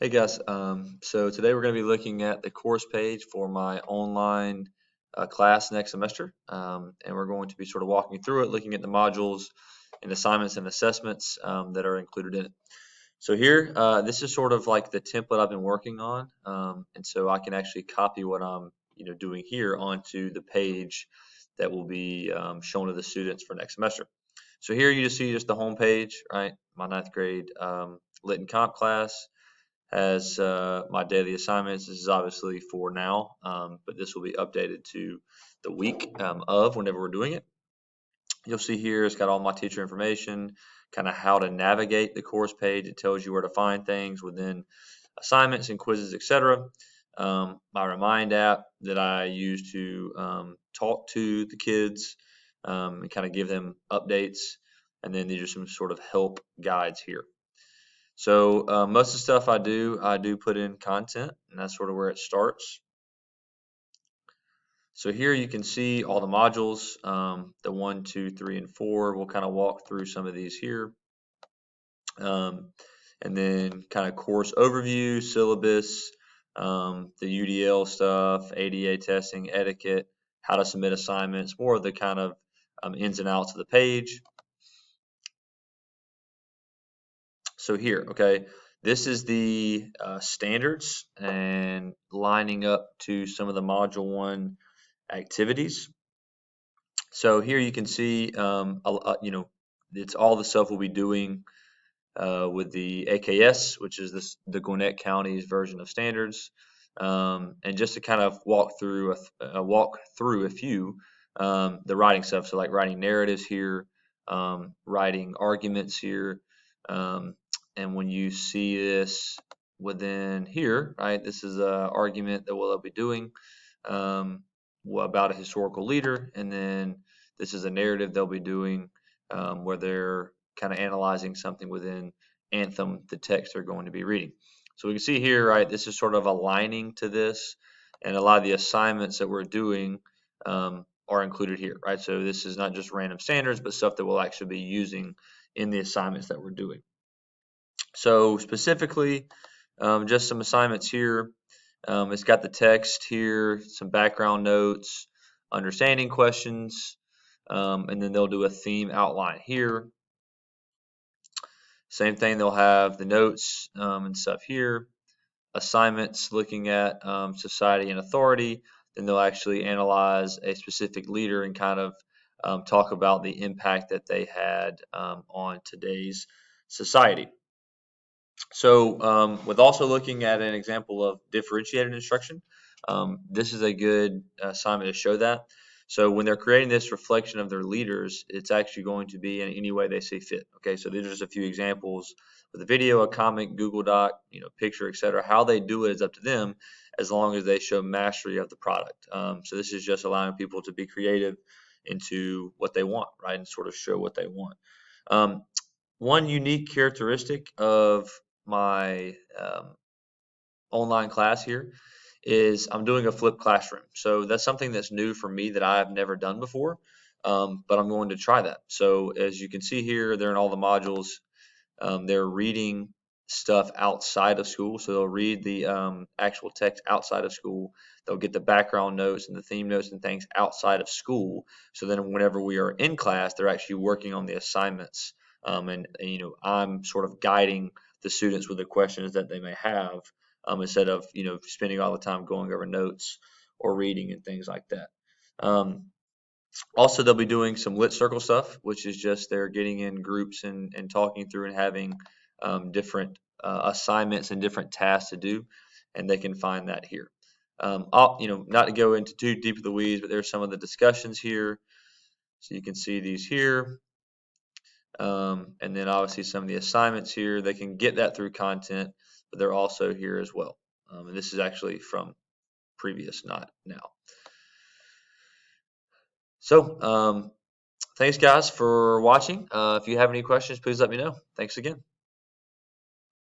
Hey guys, so today we're going to be looking at the course page for my online class next semester, and we're going to be sort of walking through it, looking at the modules and assignments and assessments that are included in it. So here, this is sort of like the template I've been working on, and so I can actually copy what I'm doing here onto the page that will be shown to the students for next semester. So here you just see just the home page, right? My ninth grade Lit and Comp class has my daily assignments. This is obviously for now, but this will be updated to the week of whenever we're doing it. You'll see here it's got all my teacher information, kind of how to navigate the course page. It tells you where to find things within assignments and quizzes, etc. My Remind app that I use to talk to the kids and kind of give them updates. And then these are some sort of help guides here. So most of the stuff I do put in content, and that's sort of where it starts. So here you can see all the modules, the 1, 2, 3, and 4. We'll kind of walk through some of these here. And then kind of course overview, syllabus, the UDL stuff, ADA testing, etiquette, how to submit assignments, more of the kind of ins and outs of the page. So here, okay, this is the standards and lining up to some of the Module 1 activities. So here you can see, it's all the stuff we'll be doing with the AKS, which is the Gwinnett County's version of standards. And just to kind of walk through a few, the writing stuff. So like writing narratives here, writing arguments here. And when you see this within here, right, this is an argument that we'll be doing about a historical leader, and then this is a narrative they'll be doing where they're kind of analyzing something within Anthem, the text they're going to be reading. So we can see here, right, this is sort of aligning to this, and a lot of the assignments that we're doing are included here, right? So this is not just random standards, but stuff that we'll actually be using in the assignments that we're doing. So specifically, just some assignments here. It's got the text here, some background notes, understanding questions, and then they'll do a theme outline here. Same thing, they'll have the notes and stuff here. Assignments looking at society and authority. Then they'll actually analyze a specific leader and kind of talk about the impact that they had on today's society. So with also looking at an example of differentiated instruction, this is a good assignment to show that. So when they're creating this reflection of their leaders, it's actually going to be in any way they see fit. Okay, so these are just a few examples with a video, a comic, Google Doc, picture, etc. How they do it is up to them, as long as they show mastery of the product. So this is just allowing people to be creative into what they want, right, and sort of show what they want. One unique characteristic of my online class here is I'm doing a flipped classroom. So that's something that's new for me that I've never done before, but I'm going to try that. So as you can see here, they're in all the modules. They're reading stuff outside of school. So they'll read the actual text outside of school. They'll get the background notes and the theme notes and things outside of school. So then whenever we are in class, they're actually working on the assignments. And I'm sort of guiding the students with the questions that they may have, instead of spending all the time going over notes or reading and things like that. Also, they'll be doing some lit circle stuff, which is just they're getting in groups and talking through and having different assignments and different tasks to do, and they can find that here. Not to go into too deep of the weeds, but there's some of the discussions here, so you can see these here. And then obviously some of the assignments here, they can get that through content, but they're also here as well. And this is actually from previous, not now. So thanks guys for watching. If you have any questions, please let me know. Thanks again.